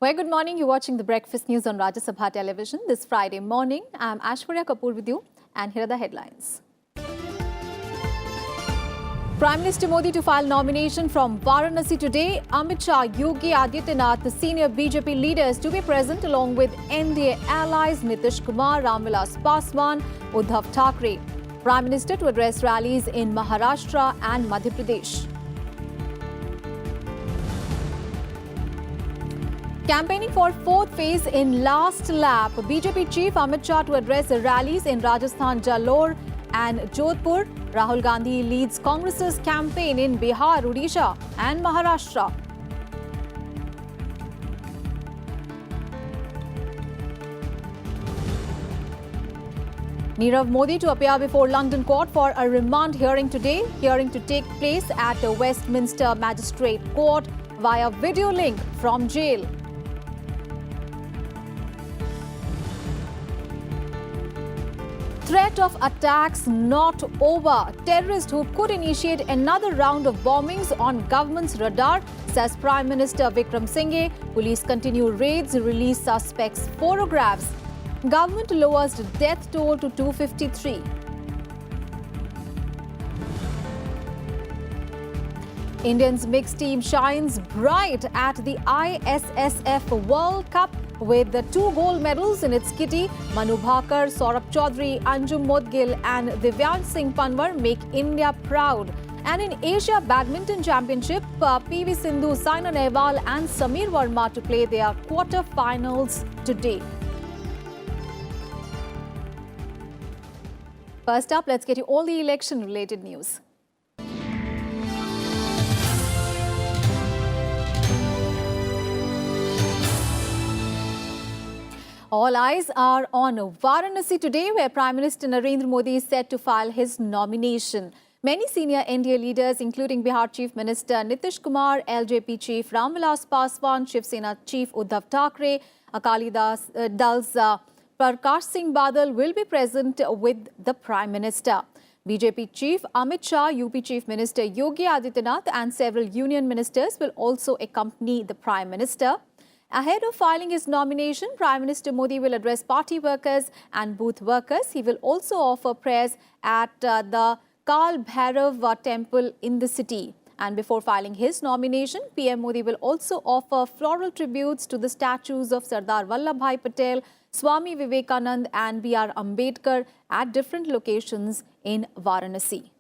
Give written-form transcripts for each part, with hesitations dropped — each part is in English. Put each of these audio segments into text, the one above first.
Well, good morning. You're watching the Breakfast News on Rajya Sabha television this Friday morning. I'm Aishwarya Kapoor with you, and here are the headlines. Prime Minister Modi to file nomination from Varanasi today. Amit Shah, Yogi Adityanath, the senior BJP leaders to be present along with NDA allies Nitish Kumar, Ramvilas Paswan, Uddhav Thackeray. Prime Minister to address rallies in Maharashtra and Madhya Pradesh. Campaigning for fourth phase in last lap. BJP chief Amit Shah to address rallies in Rajasthan, Jalore and Jodhpur. Rahul Gandhi leads Congress's campaign in Bihar, Odisha and Maharashtra. Nirav Modi to appear before London court for a remand hearing today. Hearing to take place at Westminster Magistrate Court via video link from jail. Threat of attacks not over. Terrorists who could initiate another round of bombings on government's radar, says Prime Minister Vikram Singhe. Police continue raids, release suspects' photographs. Government lowers death toll to 253. Indians mixed team shines bright at the ISSF World Cup with the 2 gold medals in its kitty. Manu Bhakar, Saurabh Chaudhary, Anjum Modgil and Divyang Singh Panwar make India proud. And in Asia Badminton Championship, PV Sindhu, Saina Nehwal and Sameer Verma to play their quarter-finals today. First up, let's get you all the election-related news. All eyes are on Varanasi today, where Prime Minister Narendra Modi is set to file his nomination. Many senior NDA leaders, including Bihar Chief Minister Nitish Kumar, LJP Chief Ramvilas Paswan, Shiv Sena Chief Uddhav Thackeray, Akali Dal's Prakash Singh Badal will be present with the Prime Minister. BJP Chief Amit Shah, UP Chief Minister Yogi Adityanath and several union ministers will also accompany the Prime Minister. Ahead of filing his nomination, Prime Minister Modi will address party workers and booth workers. He will also offer prayers at the Kal Bhairav temple in the city. And before filing his nomination, PM Modi will also offer floral tributes to the statues of Sardar Vallabhbhai Patel, Swami Vivekanand and B.R. Ambedkar at different locations in Varanasi.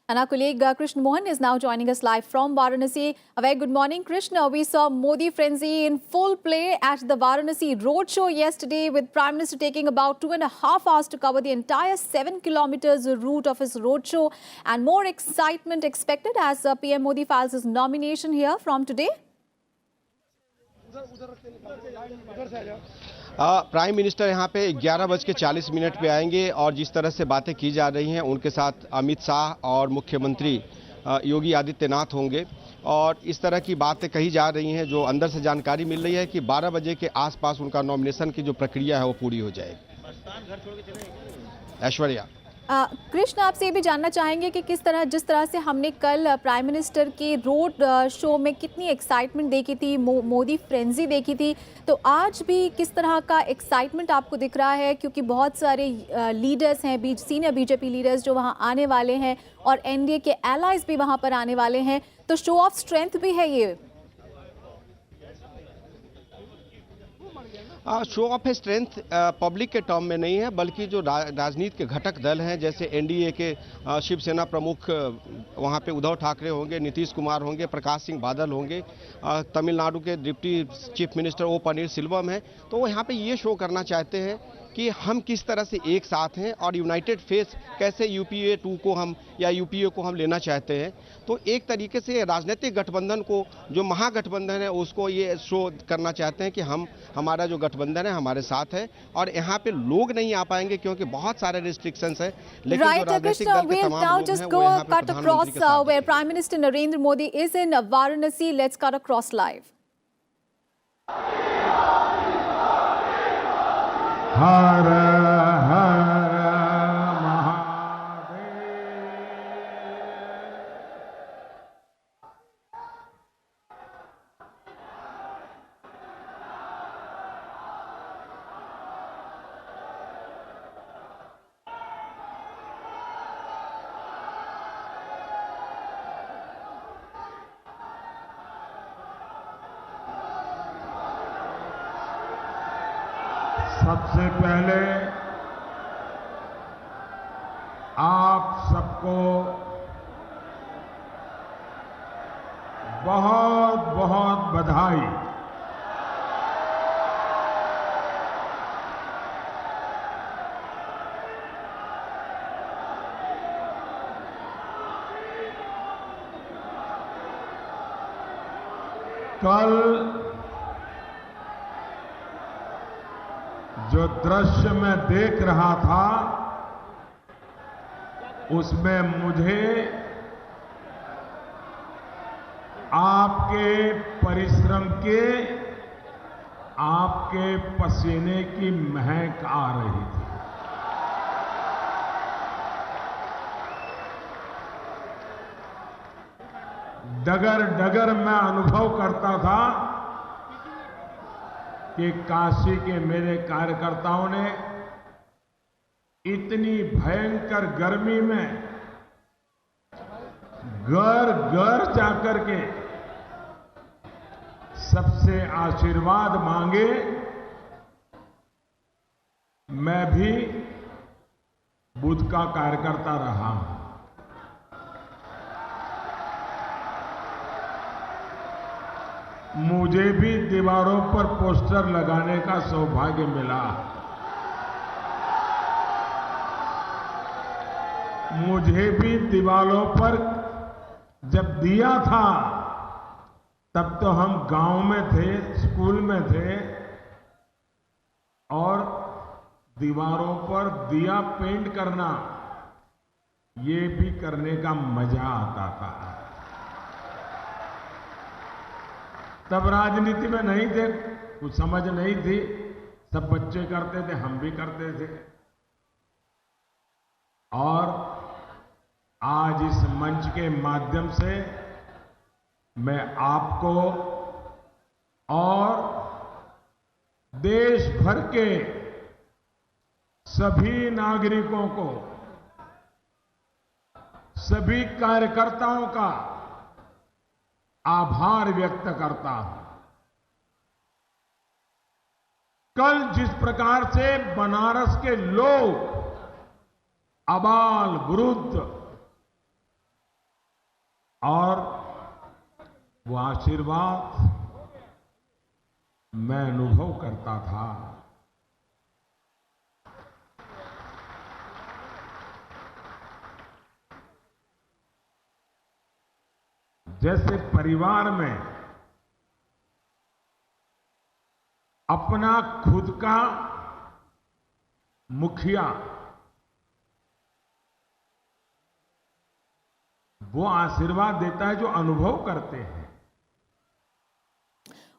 And our colleague Krishna Mohan is now joining us live from Varanasi. A very good morning, Krishna. We saw Modi frenzy in full play at the Varanasi roadshow yesterday, with Prime Minister taking about 2.5 hours to cover the entire 7 kilometers route of his roadshow. And more excitement expected as PM Modi files his nomination here from today. Prime minister यहाँ पे 11:40 पे आएंगे और जिस तरह से बातें की जा रही हैं उनके साथ अमित शाह और मुख्यमंत्री योगी आदित्यनाथ होंगे और इस तरह की बातें कही जा रही हैं। जो अंदर से जानकारी मिल रही है कि 12 बजे के आसपास उनका नॉमिनेशन की जो प्रक्रिया है वो पूरी हो जाएगी। ऐश्वर्या, कृष्ण, आपसे ये भी जानना चाहेंगे कि जिस तरह से हमने कल प्राइम मिनिस्टर के रोड शो में कितनी एक्साइटमेंट देखी थी, मोदी फ्रेंजी देखी थी, तो आज भी किस तरह का एक्साइटमेंट आपको दिख रहा है? क्योंकि बहुत सारे लीडर्स हैं, सीनियर बीजेपी लीडर्स जो वहां आने वाले हैं और एनडीए के एलाइज भी वहां पर आने वाले हैं, तो शो ऑफ स्ट्रेंथ भी है ये। शो ऑफ स्ट्रेंथ पब्लिक के टर्म में नहीं है, बल्कि जो राजनीति के घटक दल हैं, जैसे एनडीए के शिवसेना प्रमुख वहां पे उद्धव ठाकरे होंगे, नीतीश कुमार होंगे, प्रकाश सिंह बादल होंगे, तमिलनाडु के डिप्टी चीफ मिनिस्टर ओ पनीर सिल्वम हैं, तो वो यहाँ पे ये शो करना चाहते हैं कि हम किस तरह से एक साथ हैं और यूनाइटेड फेस कैसे यूपीए 2 को हम या यूपीए को हम लेना चाहते हैं। तो एक तरीके से राजनीतिक गठबंधन को, जो महागठबंधन है, उसको ये शो करना चाहते हैं कि हमारा जो गठबंधन है हमारे साथ है और यहाँ पे लोग नहीं आ पाएंगे क्योंकि बहुत सारे रिस्ट्रिक्शंस है। लेकिन जो राजनीतिक दल के तमाम लोग हैं वो यहाँ पे प्रधानमंत्री के साथ हैं। Prime Minister Narendra Modi is in Varanasi. Let's cut across live. हर हर महादेव। सबसे पहले आप सबको बहुत बहुत बधाई। कल जो दृश्य मैं देख रहा था उसमें मुझे आपके परिश्रम के, आपके पसीने की महक आ रही थी। डगर डगर मैं अनुभव करता था कि काशी के मेरे कार्यकर्ताओं ने इतनी भयंकर गर्मी में घर घर जाकर के सबसे आशीर्वाद मांगे। मैं भी बुद्ध का कार्यकर्ता रहा हूं। मुझे भी दीवारों पर पोस्टर लगाने का सौभाग्य मिला। मुझे भी दीवारों पर जब दिया था तब तो हम गांव में थे, स्कूल में थे और दीवारों पर दिया पेंट करना, ये भी करने का मजा आता था। तब राजनीति में नहीं थे, कुछ समझ नहीं थी, सब बच्चे करते थे, हम भी करते थे। और आज इस मंच के माध्यम से मैं आपको और देश भर के सभी नागरिकों को, सभी कार्यकर्ताओं का आभार व्यक्त करता हूं। कल जिस प्रकार से बनारस के लोग आबाल वृद्ध और वो आशीर्वाद मैं अनुभव करता था, जैसे परिवार में अपना खुद का मुखिया वो आशीर्वाद देता है जो अनुभव करते हैं।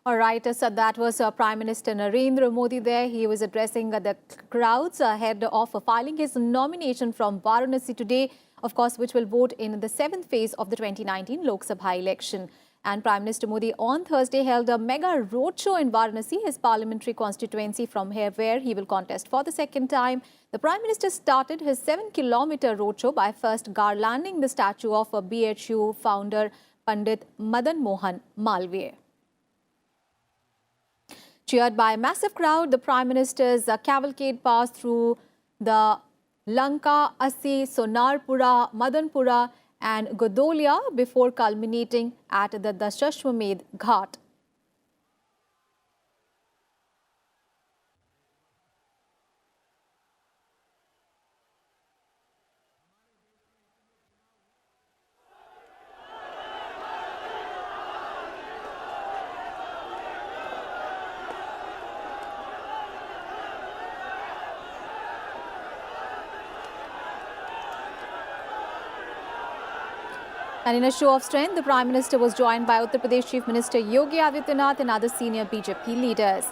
All right, so that was Prime Minister Narendra Modi there. He was addressing the crowds ahead of filing his nomination from Varanasi today, of course, which will vote in the 7th phase of the 2019 Lok Sabha election. And Prime Minister Modi on Thursday held a mega roadshow in Varanasi, his parliamentary constituency, from here where he will contest for the second time. The Prime Minister started his 7-kilometer roadshow by first garlanding the statue of BHU founder Pandit Madan Mohan Malviya. Cheered by a massive crowd, the Prime Minister's cavalcade passed through the Lanka, Assi, Sonarpura, Madanpura and Godolia before culminating at the Dashashwamedh Ghat. And in a show of strength, the Prime Minister was joined by Uttar Pradesh Chief Minister Yogi Adityanath and other senior BJP leaders.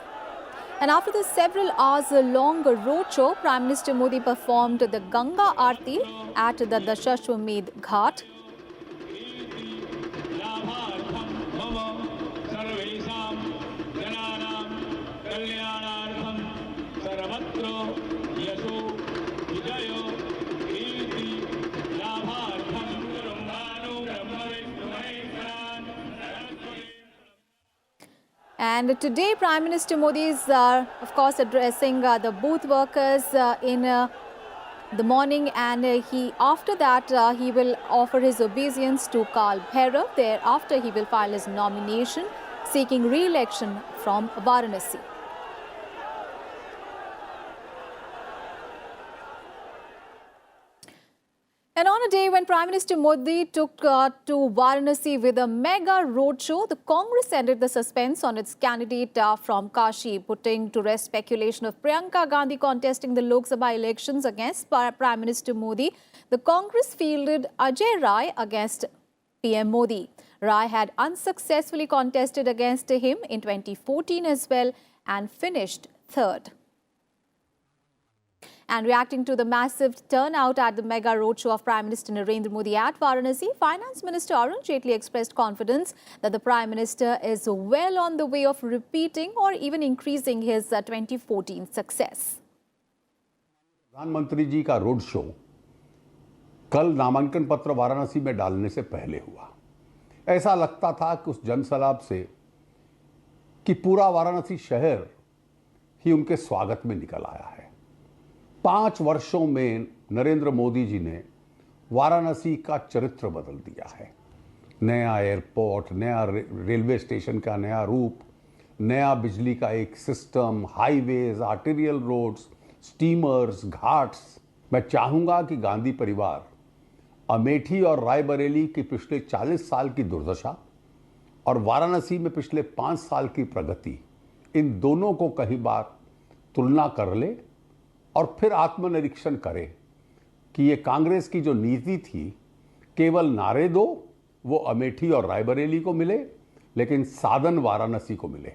And after the several hours-long roadshow, Prime Minister Modi performed the Ganga Aarti at the Dashashwamedh Ghat. And today, Prime Minister Modi is, of course, addressing the booth workers in the morning, and after that he will offer his obeisance to Kal Bhairav. Thereafter, he will file his nomination seeking re-election from Varanasi. And on a day when Prime Minister Modi took to Varanasi with a mega roadshow, the Congress ended the suspense on its candidate from Kashi, putting to rest speculation of Priyanka Gandhi contesting the Lok Sabha elections against Prime Minister Modi. The Congress fielded Ajay Rai against PM Modi. Rai had unsuccessfully contested against him in 2014 as well and finished third. And reacting to the massive turnout at the mega roadshow of Prime Minister Narendra Modi at Varanasi, Finance Minister Arun Jaitley expressed confidence that the Prime Minister is well on the way of repeating or even increasing his 2014 success. प्रधानमंत्री जी का road show कल नामांकन पत्र वाराणसी में डालने से पहले हुआ। ऐसा लगता था कि उस जनसलाब से कि पूरा वाराणसी शहर ही उनके स्वागत में निकल आया है। 5 वर्षों में नरेंद्र मोदी जी ने वाराणसी का चरित्र बदल दिया है। नया एयरपोर्ट, नया रेलवे स्टेशन का नया रूप, नया बिजली का एक system, highways, arterial roads, steamers, ghats. मैं चाहूँगा कि गांधी परिवार अमेठी और रायबरेली की पिछले 40 साल की दुर्दशा और वाराणसी में पिछले 5 साल की प्रगति, इन दोनों को कई बार तुलना कर ले और फिर आत्मनिरीक्षण करें कि ये कांग्रेस की जो नीति थी, केवल नारे दो वो अमेठी और रायबरेली को मिले, लेकिन साधन वाराणसी को मिले।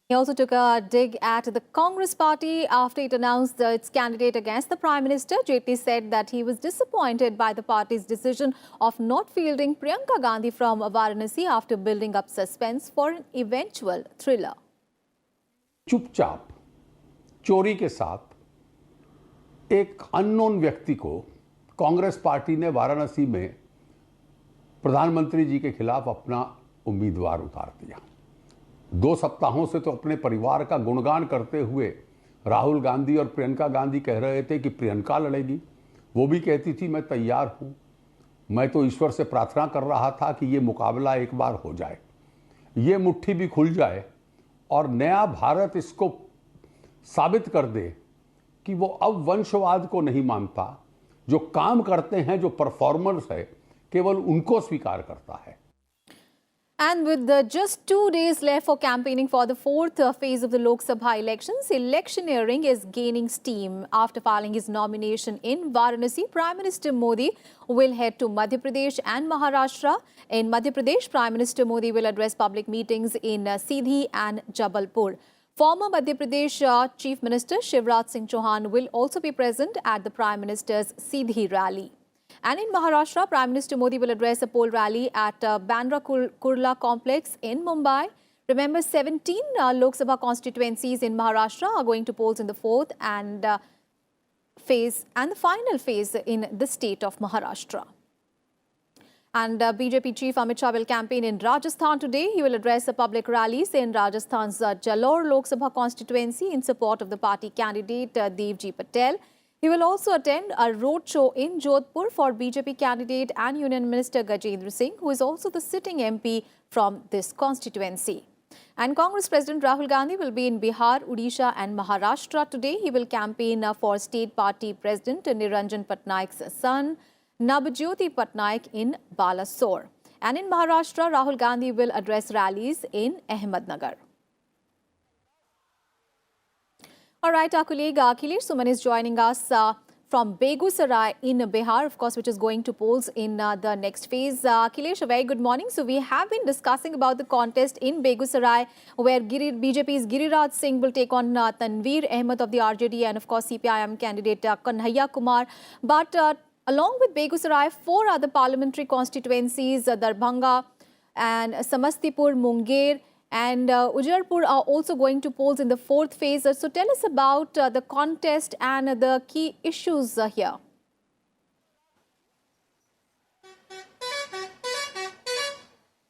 He also took a dig at the Congress party after it announced its candidate against the Prime Minister. Jaitley said that he was disappointed by the party's decision of not fielding Priyanka Gandhi from Varanasi after building up suspense for an eventual thriller. चुपचाप चोरी के साथ एक unknown व्यक्ति को Congress party ने वाराणसी में प्रधानमंत्री जी के खिलाफ अपना उम्मीदवार उतार दिया। 2 सप्ताहों से तो अपने परिवार का गुणगान करते हुए राहुल गांधी और प्रियंका गांधी कह रहे थे कि प्रियंका लड़ेगी। वो भी कहती थी मैं तैयार हूँ। मैं तो ईश्वर से प्रार्थना कर रहा था कि ये मुकाबला एक बार हो जाए, ये मुट्ठी भी खुल जाए और नया भारत इसको साबित कर दे कि वो अब वंशवाद को नहीं मानता, जो काम करते हैं, जो परफॉर्मर्स है, केवल उनको स्वीकार करता है। And with just 2 days left for campaigning for the 4th phase of the Lok Sabha elections, electioneering is gaining steam. After filing his nomination in Varanasi, Prime Minister Modi will head to Madhya Pradesh and Maharashtra. In Madhya Pradesh, Prime Minister Modi will address public meetings in Sindhi and Jabalpur. Former Madhya Pradesh Chief Minister Shivraj Singh Chauhan will also be present at the Prime Minister's Sindhi rally. And in Maharashtra, Prime Minister Modi will address a poll rally at Bandra Kurla complex in Mumbai. Remember, 17 Lok Sabha constituencies in Maharashtra are going to polls in the 4th and phase and the final phase in the state of Maharashtra. And BJP Chief Amit Shah will campaign in Rajasthan today. He will address the public rallies in Rajasthan's Jalore Lok Sabha constituency in support of the party candidate Devji Patel. He will also attend a roadshow in Jodhpur for BJP candidate and Union Minister Gajendra Singh, who is also the sitting MP from this constituency. And Congress President Rahul Gandhi will be in Bihar, Odisha and Maharashtra today. He will campaign for State Party President Niranjan Patnaik's son, Nabjyoti Patnaik in Balasore. And in Maharashtra, Rahul Gandhi will address rallies in Ahmednagar. All right, our colleague Akhilesh Suman is joining us from Begusarai in Bihar, of course, which is going to polls in the next phase. Akhilesh, a very good morning. So we have been discussing about the contest in Begusarai, where BJP's Giriraj Singh will take on Tanveer Ahmed of the RJD and, of course, CPIM candidate Kanhaiya Kumar. But along with Begusarai, 4 other parliamentary constituencies, Darbhanga and Samastipur, Munger and Ujarpur are also going to polls in the 4th phase. So tell us about the contest and the key issues here.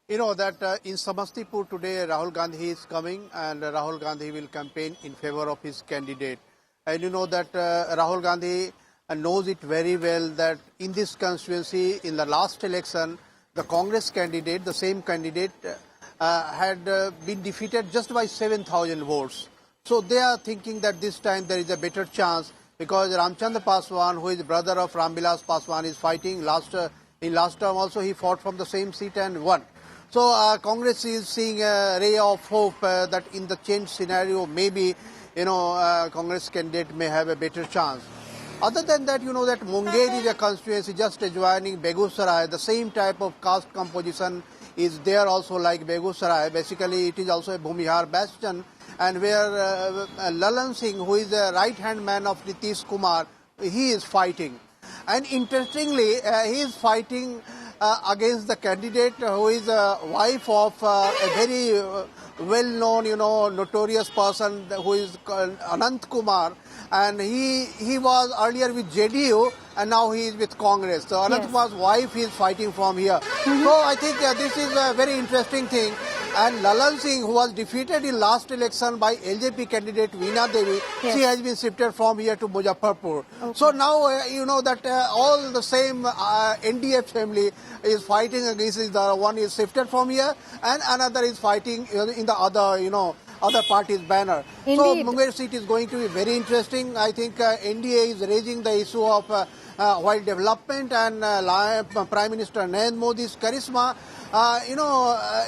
You know that in Samastipur today, Rahul Gandhi is coming, and Rahul Gandhi will campaign in favor of his candidate. And you know that Rahul Gandhi knows it very well that in this constituency, in the last election, the Congress candidate, the same candidate, had been defeated just by 7,000 votes. So they are thinking that this time there is a better chance, because Ramchandra Paswan, who is brother of Ramvilas Paswan, is fighting. In last term also he fought from the same seat and won. So Congress is seeing a ray of hope that in the change scenario, maybe, Congress candidate may have a better chance. Other than that, you know that Munger is a constituency just adjoining Begusarai. The same type of caste composition is there also like Begusarai. Basically, it is also a Bhumihar bastion, and where Lalan Singh, who is the right-hand man of Nitish Kumar, he is fighting. And interestingly, he is fighting against the candidate who is a wife of a very well-known, notorious person who is called Anant Kumar. And he was earlier with JDU and now he is with Congress. So Anant Kumar's wife is fighting from here. So I think this is a very interesting thing. And Lalan Singh, who was defeated in last election by LJP candidate Veena Devi, she has been shifted from here to Muzaffarpur. Okay. So now you know that all the same NDA family is fighting against each other. One is shifted from here and another is fighting in the other party's banner. Indeed. So Munger seat is going to be very interesting. I think NDA is raising the issue of while development and Prime Minister Narendra Modi's charisma.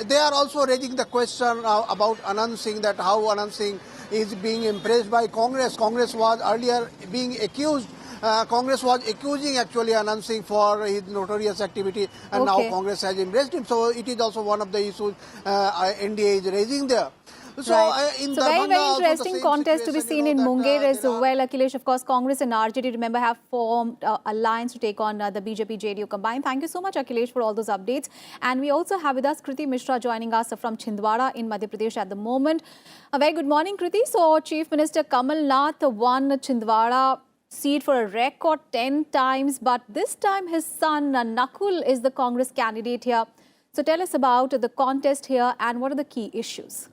They are also raising the question about Anand Singh, that how Anand Singh is being impressed by Congress. Congress was earlier being accused. Congress was accusing actually Anand Singh for his notorious activity, and now Congress has embraced him. So it is also one of the issues NDA is raising there. So, very interesting contest to be seen in Munger as well. Akhilesh, of course, Congress and RJD, remember, have formed alliance to take on the BJP JDU combined. Thank you so much, Akhilesh, for all those updates. And we also have with us Kriti Mishra joining us from Chhindwara in Madhya Pradesh at the moment. A very good morning, Kriti. So Chief Minister Kamal Nath won Chhindwara seat for a record 10 times, but this time his son Nakul is the Congress candidate here. So tell us about the contest here and what are the key issues?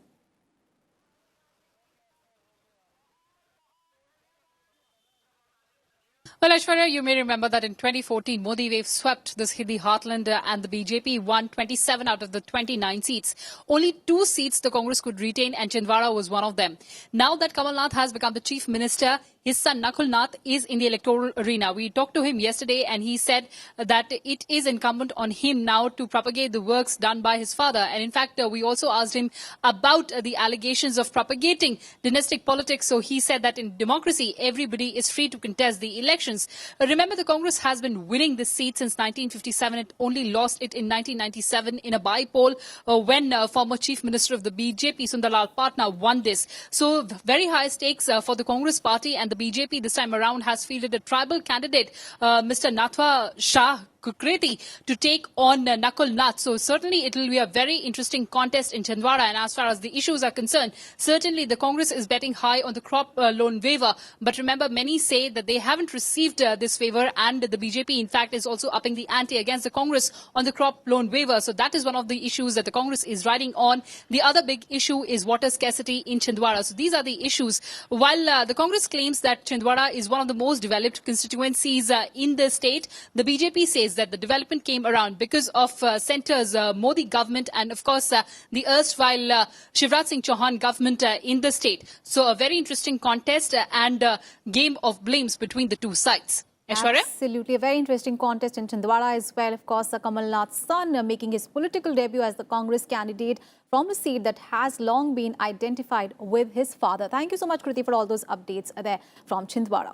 Well, Aishwarya, you may remember that in 2014, Modi wave swept this Hindi heartland and the BJP won 27 out of the 29 seats. Only 2 seats the Congress could retain and Chhindwara was one of them. Now that Kamal Nath has become the chief minister, his son Nakul Nath is in the electoral arena. We talked to him yesterday and he said that it is incumbent on him now to propagate the works done by his father. And in fact, we also asked him about the allegations of propagating dynastic politics. So he said that in democracy, everybody is free to contest the elections. Remember, the Congress has been winning this seat since 1957. It only lost it in 1997 in a by-poll when former chief minister of the BJP, Sundarlal Patna, won this. So very high stakes for the Congress party, and the BJP this time around has fielded a tribal candidate, Mr. Nathwa Shah Kukreti, to take on Nakul Nath. So certainly it will be a very interesting contest in Chhindwara. And as far as the issues are concerned, certainly the Congress is betting high on the crop loan waiver. But remember, many say that they haven't received this waiver, and the BJP in fact is also upping the ante against the Congress on the crop loan waiver. So that is one of the issues that the Congress is riding on. The other big issue is water scarcity in Chhindwara. So these are the issues. While the Congress claims that Chhindwara is one of the most developed constituencies in the state, the BJP says that the development came around because of centre's Modi government and of course the erstwhile Shivraj Singh Chauhan government in the state. So a very interesting contest and game of blames between the two sides. Aishwarya? Absolutely. A very interesting contest in Chhindwara as well. Of course, Kamal Nath's son making his political debut as the Congress candidate from a seat that has long been identified with his father. Thank you so much, Kriti, for all those updates there from Chhindwara.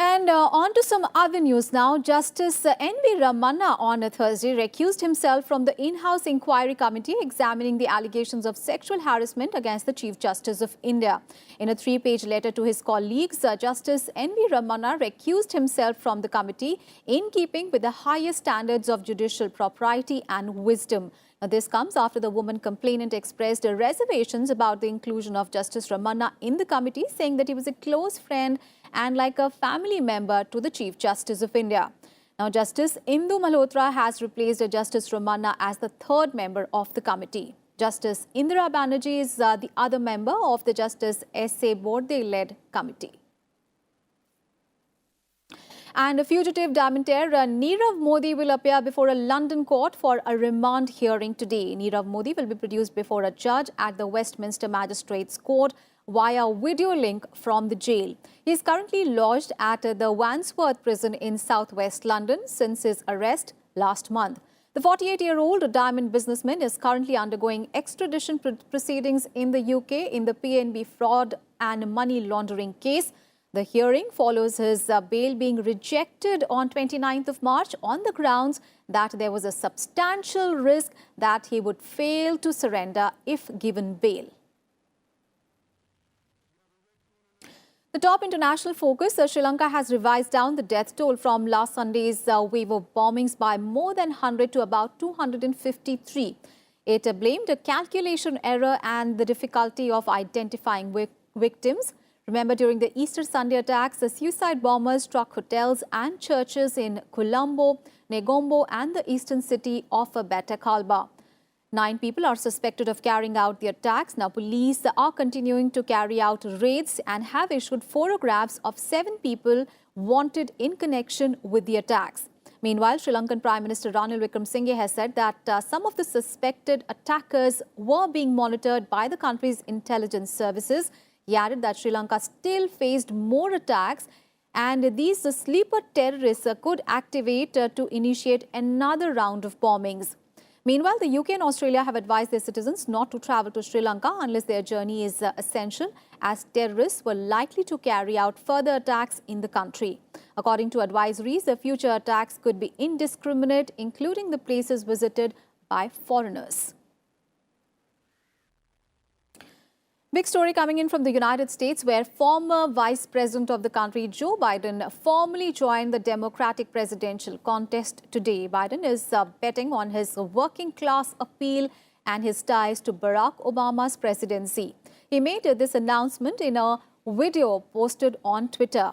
And And on to some other news now. Justice N.V. Ramanna on Thursday recused himself from the in-house inquiry committee examining the allegations of sexual harassment against the Chief Justice of India. In a 3-page letter to his colleagues, Justice N.V. Ramanna recused himself from the committee in keeping with the highest standards of judicial propriety and wisdom. Now, this comes after the woman complainant expressed reservations about the inclusion of Justice Ramanna in the committee, saying that he was a close friend and like a family member to the Chief Justice of India. Now, Justice Indu Malhotra has replaced Justice Ramanna as the third member of the committee. Justice Indira Banerjee is the other member of the Justice S.A. Borde-led committee. And a fugitive diamantaire, Nirav Modi, will appear before a London court for a remand hearing today. Nirav Modi will be produced before a judge at the Westminster Magistrates Court via video link from the jail. He is currently lodged at the Wandsworth prison in southwest London since his arrest last month. The 48-year-old diamond businessman is currently undergoing extradition proceedings in the UK in the PNB fraud and money laundering case. The hearing follows his bail being rejected on 29th of March on the grounds that there was a substantial risk that he would fail to surrender if given bail. The top international focus, Sri Lanka has revised down the death toll from last Sunday's wave of bombings by more than 100 to about 253. It blamed a calculation error and the difficulty of identifying victims. Remember, during the Easter Sunday attacks, the suicide bombers struck hotels and churches in Colombo, Negombo and the eastern city of Betakalba. 9 people are suspected of carrying out the attacks. Now, police are continuing to carry out raids and have issued photographs of 7 people wanted in connection with the attacks. Meanwhile, Sri Lankan Prime Minister Ranil Wickremesinghe has said that some of the suspected attackers were being monitored by the country's intelligence services. He added that Sri Lanka still faced more attacks and these sleeper terrorists could activate to initiate another round of bombings. Meanwhile, the UK and Australia have advised their citizens not to travel to Sri Lanka unless their journey is essential, as terrorists were likely to carry out further attacks in the country. According to advisories, the future attacks could be indiscriminate, including the places visited by foreigners. Big story coming in from the United States, where former Vice President of the country, Joe Biden, formally joined the Democratic presidential contest today. Biden is betting on his working class appeal and his ties to Barack Obama's presidency. He made this announcement in a video posted on Twitter.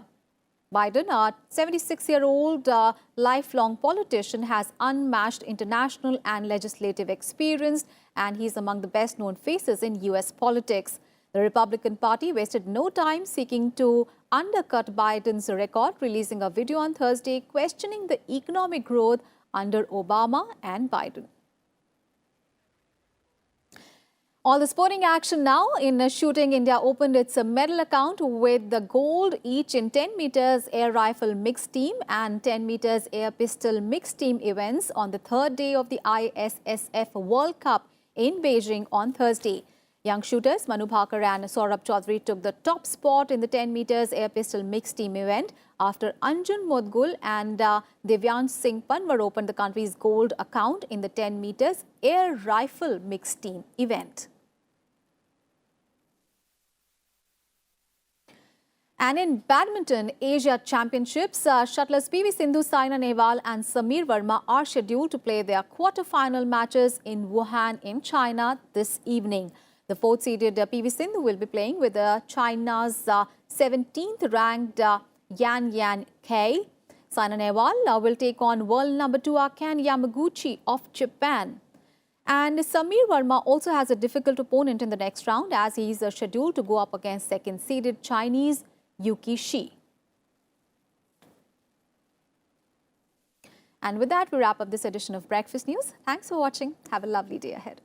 Biden, a 76-year-old lifelong politician, has unmatched international and legislative experience, and he's among the best-known faces in U.S. politics. The Republican Party wasted no time seeking to undercut Biden's record, releasing a video on Thursday questioning the economic growth under Obama and Biden. All the sporting action now. In shooting, India opened its medal account with the gold each in 10 meters air rifle mixed team and 10 meters air pistol mixed team events on the third day of the ISSF World Cup in Beijing on Thursday. Young shooters Manu Bhaker and Saurabh Chaudhary took the top spot in the 10 meters air pistol mixed team event after Anjun Modgul and Divyansh Singh Panwar opened the country's gold account in the 10 meters air rifle mixed team event. And in badminton Asia Championships, shuttlers PV Sindhu, Saina Nehwal and Sameer Verma are scheduled to play their quarter-final matches in Wuhan in China this evening. The 4th-seeded PV Sindhu will be playing with China's 17th-ranked Yan Kei. Saina Nehwal will take on world number 2 Akane Yamaguchi of Japan. And Sameer Verma also has a difficult opponent in the next round, as he is scheduled to go up against second-seeded Chinese Yuki Shi. And with that, we wrap up this edition of Breakfast News. Thanks for watching. Have a lovely day ahead.